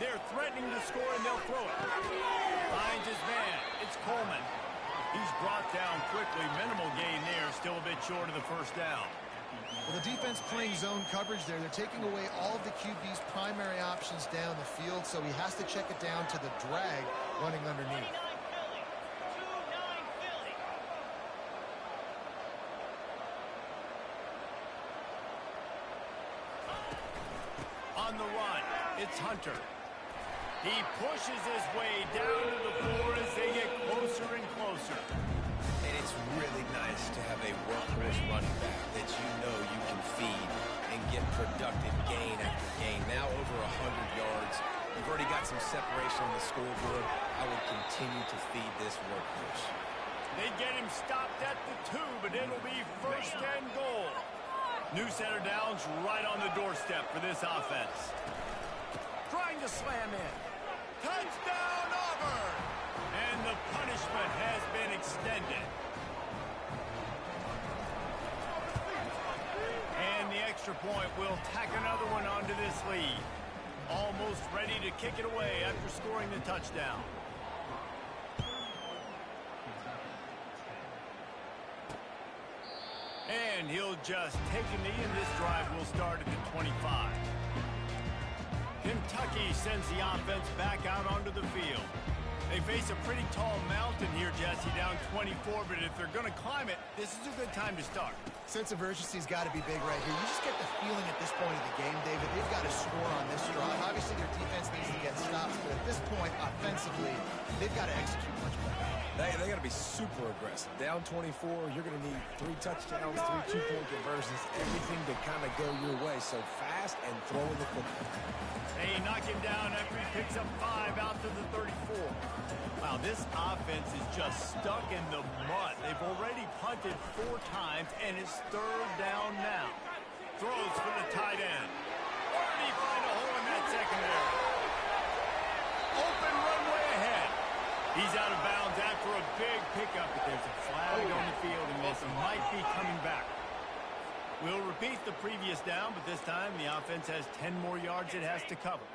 They're threatening to score, and they'll throw it. Finds his man. It's Coleman. He's brought down quickly. Minimal gain there. Still a bit short of the first down. Well, the defense playing zone coverage there. They're taking away all of the QB's primary options down the field, so he has to check it down to the drag running underneath. On the run, it's Hunter. He pushes his way down to the floor as they get closer and closer. And it's really nice to have a workhorse running back that you know you can feed and get productive gain after gain. Now over 100 yards. You've already got some separation on the scoreboard. I will continue to feed this workhorse. They get him stopped at the 2, but it'll be 1st and goal. New center downs right on the doorstep for this offense. Trying to slam in. Touchdown, Auburn! And the punishment has been extended. And the extra point will tack another one onto this lead. Almost ready to kick it away after scoring the touchdown. And he'll just take a knee, and this drive will start at the 25. Kentucky sends the offense back out onto the field. They face a pretty tall mountain here, Jesse, down 24, but if they're going to climb it, this is a good time to start. Sense of urgency's got to be big right here. You just get the feeling at this point of the game, David, they've got to score on this drive. Obviously, their defense needs to get stops, but at this point, offensively, they've got to execute much better. They got to be super aggressive. Down 24, you're going to need 3 touchdowns, 3 two-point conversions, everything to kind of go your way. So fast and throwing the football. They knock him down after he picks up 5 out to the 34. Wow, this offense is just stuck in the mud. They've already punted 4 times, and it's 3rd down now. Throws for the tight end. Where did he find a hole in that secondary? Open runway ahead. He's out of bounds after a big pickup, but there's a flag on the field, and this might be coming back. We'll repeat the previous down, but this time the offense has 10 more yards it has to cover.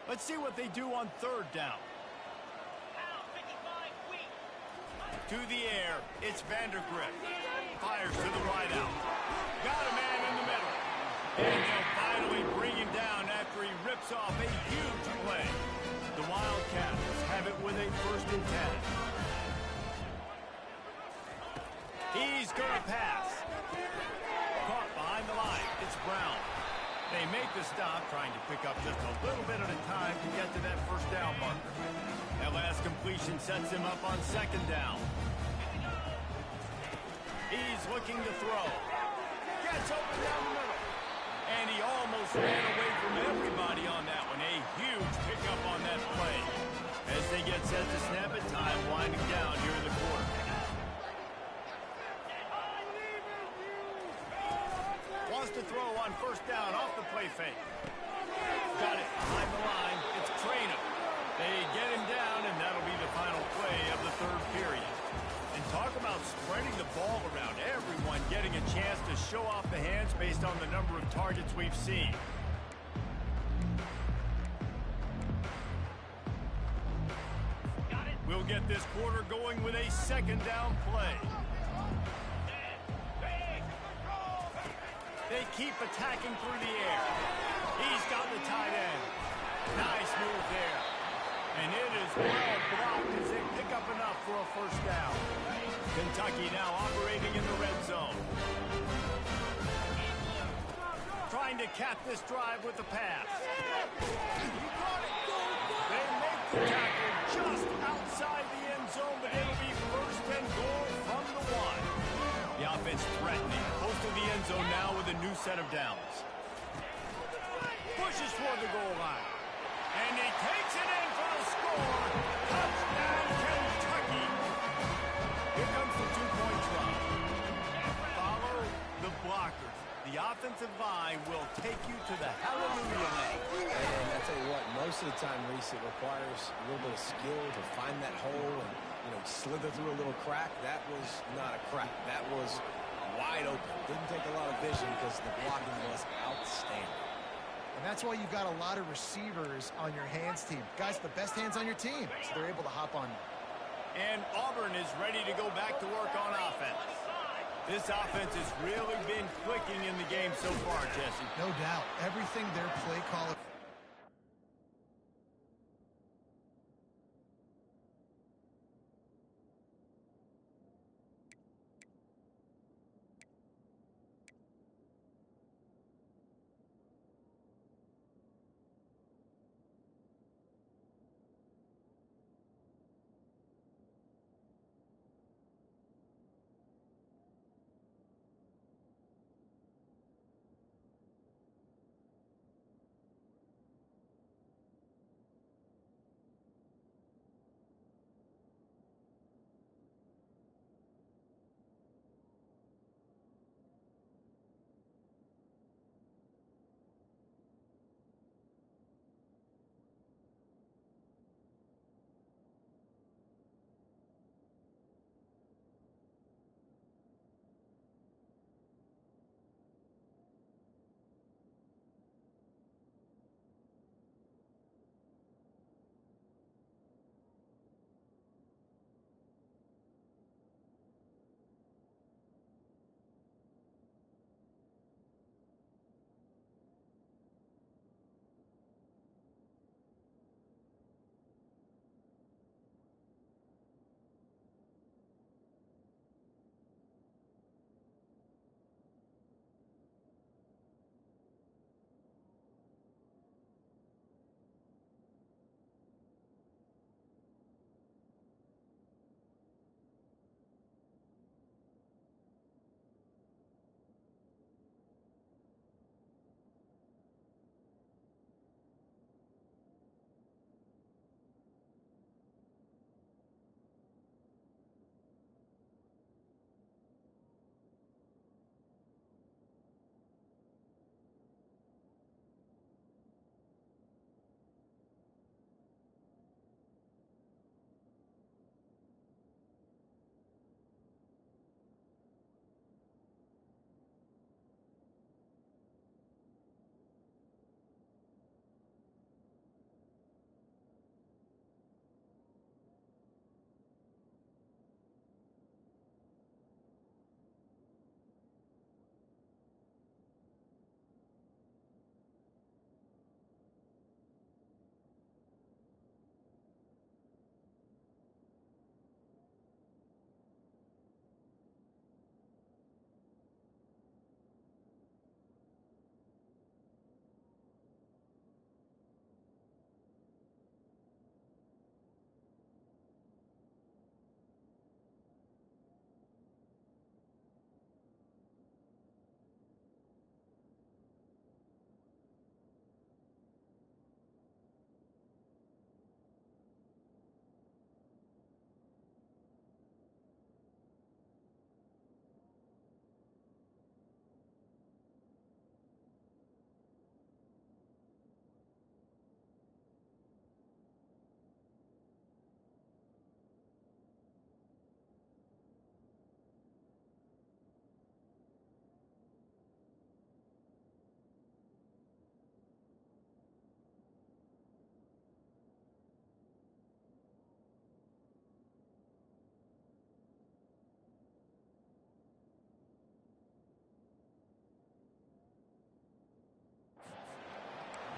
Let's see what they do on 3rd down. To the air, it's Vandergrift. Fires to the wideout. Got a man in the middle. And they'll finally bring him down after he rips off a huge play. The Wildcats have it with a 1st and 10. He's going to pass. Caught behind the line. It's Brown. They make the stop, trying to pick up just a little bit at a time to get to that 1st down marker. That last completion sets him up on 2nd down. He's looking to throw. Gets open down the middle. And he almost ran away from everybody on that one. A huge pickup on that play. As they get set to snap it, time winding down here in the quarter. Wants to throw on 1st down off the play fake. Got it behind the line. It's Traynor. They get him down, and that'll be the final play of the 3rd period. And talk about spreading the ball around. Everyone getting a chance to show off the hands based on the number of targets we've seen. We'll get this quarter going with a second down play. They keep attacking through the air. He's got the tight end. Nice move there. And it is well blocked as they pick up enough for a first down. Kentucky now operating in the red zone. Trying to cap this drive with the pass. They make the tackle just outside the end zone, but it'll be first and goal from the 1. The offense threatening. Close to the end zone now with a new set of downs. Pushes toward the goal line. And he takes it in for the score. Touchdown, Kentucky. Here comes the two-point try. Follow the blockers. The offensive line will take you to the hallelujah lane. And I tell you what, most of the time, Reese, it requires a little bit of skill to find that hole and, slither through a little crack. That was not a crack. That was wide open. Didn't take a lot of vision because the blocking was outstanding. And that's why you've got a lot of receivers on your hands team. Guys, the best hands on your team, so they're able to hop on you. And Auburn is ready to go back to work on offense. This offense has really been clicking in the game so far, Jesse. No doubt. Everything their play caller...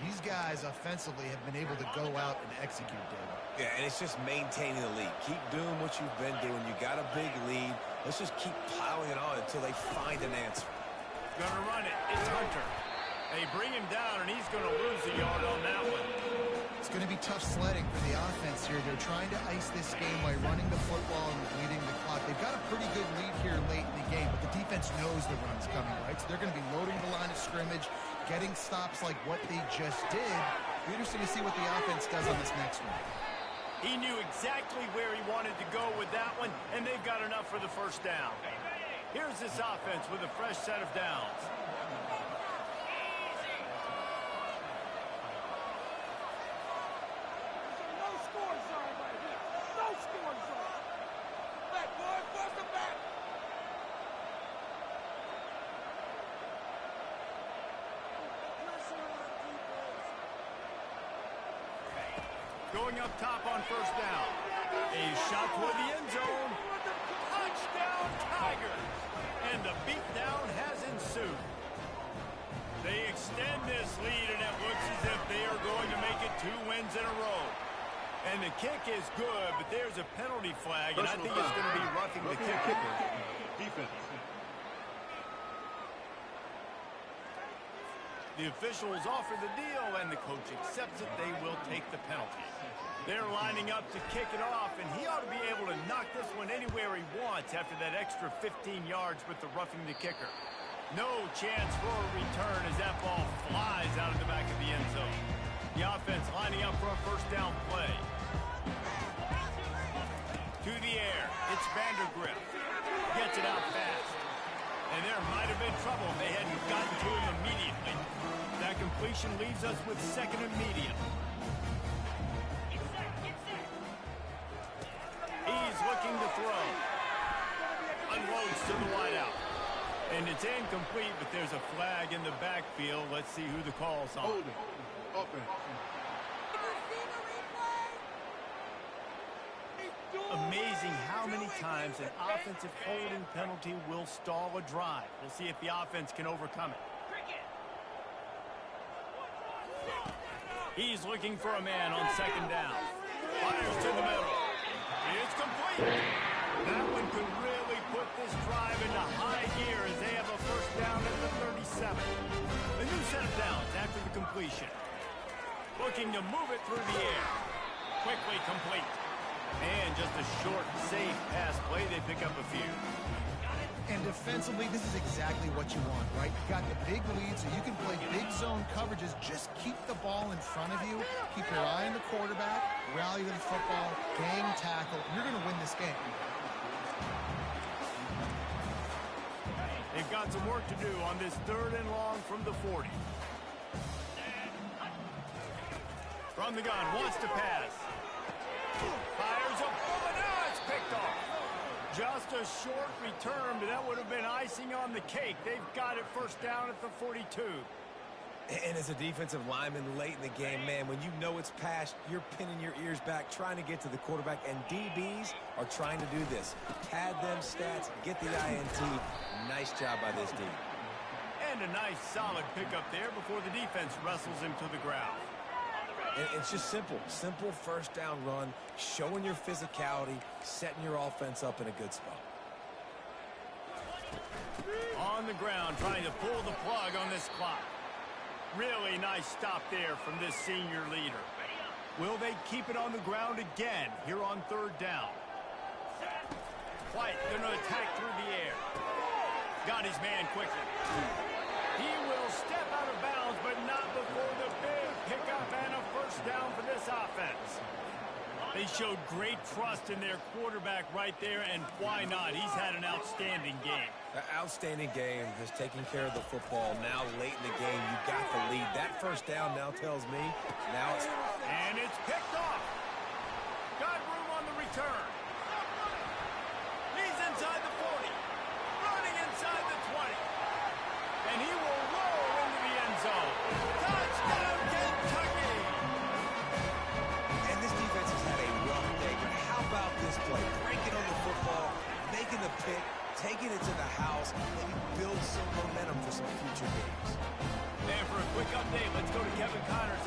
These guys offensively have been able to go out and execute, David. Yeah, and it's just maintaining the lead. Keep doing what you've been doing. You got a big lead. Let's just keep piling it on until they find an answer. Gonna run it. It's Hunter. They bring him down, and he's gonna lose a yard on that one. It's going to be tough sledding for the offense here. They're trying to ice this game by running the football and bleeding the clock. They've got a pretty good lead here late in the game, but the defense knows the run's coming, right? So they're going to be loading the line of scrimmage, getting stops like what they just did. It'll be interesting to see what the offense does on this next one. He knew exactly where he wanted to go with that one, and they've got enough for the first down. Here's this offense with a fresh set of downs. Going up top on first down. A shot toward the end zone. Touchdown, Tigers. And the beatdown has ensued. They extend this lead, and it looks as if they are going to make it 2 wins in a row. And the kick is good, but there's a penalty flag, and I think it's going to be roughing the kicker. Defense. The officials offer the deal, and the coach accepts it. They will take the penalty. They're lining up to kick it off, and he ought to be able to knock this one anywhere he wants after that extra 15 yards with the roughing the kicker. No chance for a return as that ball flies out of the back of the end zone. The offense lining up for a first down play. To the air. It's Vandergrift. Gets it out fast. And there might have been trouble if they hadn't gotten to him immediately. That completion leaves us with second and medium. He's looking to throw. Unloads to the wideout. And it's incomplete, but there's a flag in the backfield. Let's see who the call's on. Holding. Offense. Amazing how many times an offensive holding penalty will stall a drive. We'll see if the offense can overcome it. He's looking for a man on second down. Fires to the middle. It's complete. That one could really put this drive into high gear as they have a first down at the 37. A new set of downs after the completion. Looking to move it through the air. Quickly complete. And just a short, safe pass play. They pick up a few. And defensively, this is exactly what you want, right? You got the big lead, so you can play big zone coverages. Just keep the ball in front of you. Keep your eye on the quarterback. Rally to the football. Gang tackle. You're going to win this game. They've got some work to do on this third and long from the 40. From the gun, wants to pass. Fires a bullet. Now it's picked off. Just a short return, but that would have been icing on the cake. They've got it first down at the 42. And as a defensive lineman late in the game, man, when you know it's past, you're pinning your ears back, trying to get to the quarterback, and DBs are trying to do this. Pad them stats, get the INT. Nice job by this D. And a nice, solid pickup there before the defense wrestles him to the ground. And it's just simple. Simple first down run, showing your physicality, setting your offense up in a good spot. On the ground, trying to pull the plug on this clock. Really nice stop there from this senior leader. Will they keep it on the ground again here on third down? White going to attack through the air. Got his man quickly. He will step out of bounds, but not before the big pickup and a first down for this offense. They showed great trust in their quarterback right there, and why not? He's had an outstanding game. An outstanding game, has taken care of the football. Now late in the game, you got the lead. That first down now tells me now it's... And it's picked off. Got room on the return. He's inside the 40. Running inside the 20. And he will roll into the end zone. Touchdown, Kentucky! And this defense has had a rough day, but how about this play? Breaking on the football, making the pick, taking it to the house, maybe build some momentum for some future games. And for a quick update, let's go to Kevin Connors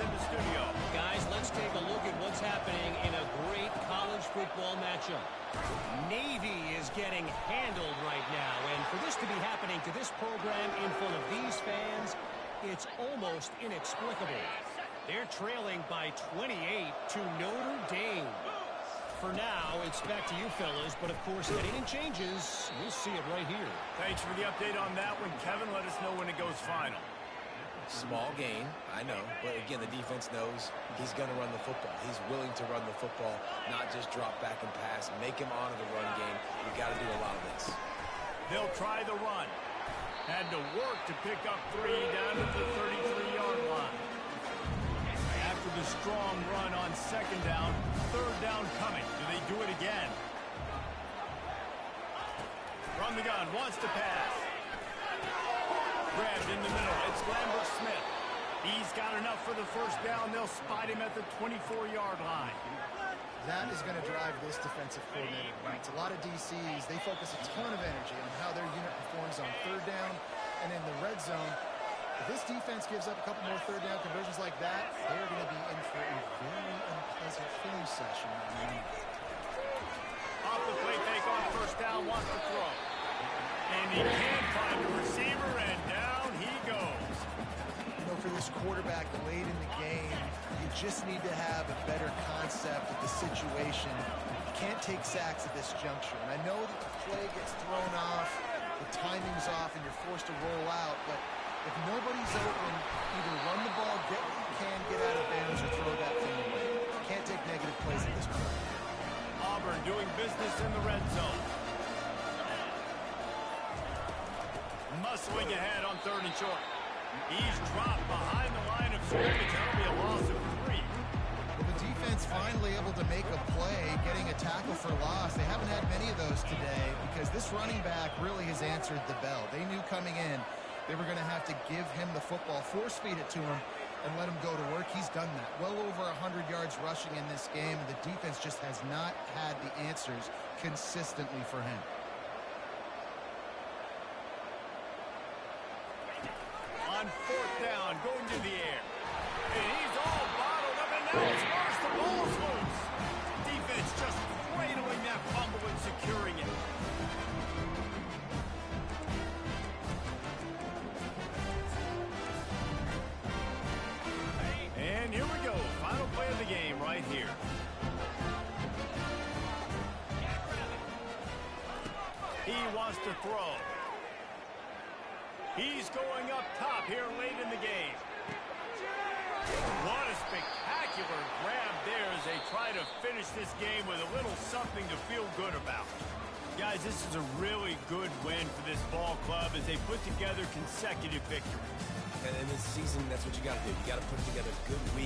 getting handled right now. And for this to be happening to this program in front of these fans, it's almost inexplicable. They're trailing by 28 to Notre Dame. For now, it's back to you fellas, but of course anything changes. We'll see it right here. Thanks for the update on that one, Kevin. Let us know when it goes final. Small gain, I know, but again, the defense knows he's going to run the football. He's willing to run the football, not just drop back and pass, make him honor the run game. You've got to do a lot of this. They'll try the run. Had to work to pick up 3 down at the 33-yard line. After the strong run on 2nd down, 3rd down coming. Do they do it again? From the gun, wants to pass. Grabbed in the middle. It's Lambert Smith. He's got enough for the 1st down. They'll spot him at the 24-yard line. That is going to drive this defensive coordinator nuts. A lot of DCs, they focus a ton of energy on how their unit performs on 3rd down and in the red zone. If this defense gives up a couple more 3rd down conversions like that, they're going to be in for a very unpleasant film session. Off the play fake on 1st down, wants to throw. And he can't find a receiver, and down he goes. You know, for this quarterback late in the game, you just need to have a better concept of the situation. You can't take sacks at this juncture. And I know that the play gets thrown off, the timing's off, and you're forced to roll out, but if nobody's open, either run the ball, get what you can, get out of bounds, or throw that thing away. You can't take negative plays at this point. Auburn doing business in the red zone. Muscling ahead on 3rd and short. He's dropped behind the line of scrimmage. That'll be a loss of 3. Well, the defense finally able to make a play, getting a tackle for loss. They haven't had many of those today because this running back really has answered the bell. They knew coming in they were going to have to give him the football, force feed it to him, and let him go to work. He's done that. Well over 100 yards rushing in this game, and the defense just has not had the answers consistently for him. On 4th down, going to the air. And he's all bottled up, and now it's worse. The ball's loose. Defense just cradling that fumble and securing it. And here we go. Final play of the game right here. He wants to throw. He's going up top here late in the game. What a spectacular grab there as they try to finish this game with a little something to feel good about. Guys, this is a really good win for this ball club as they put together consecutive victories. And in this season, that's what you got to do. You got to put together good weeks.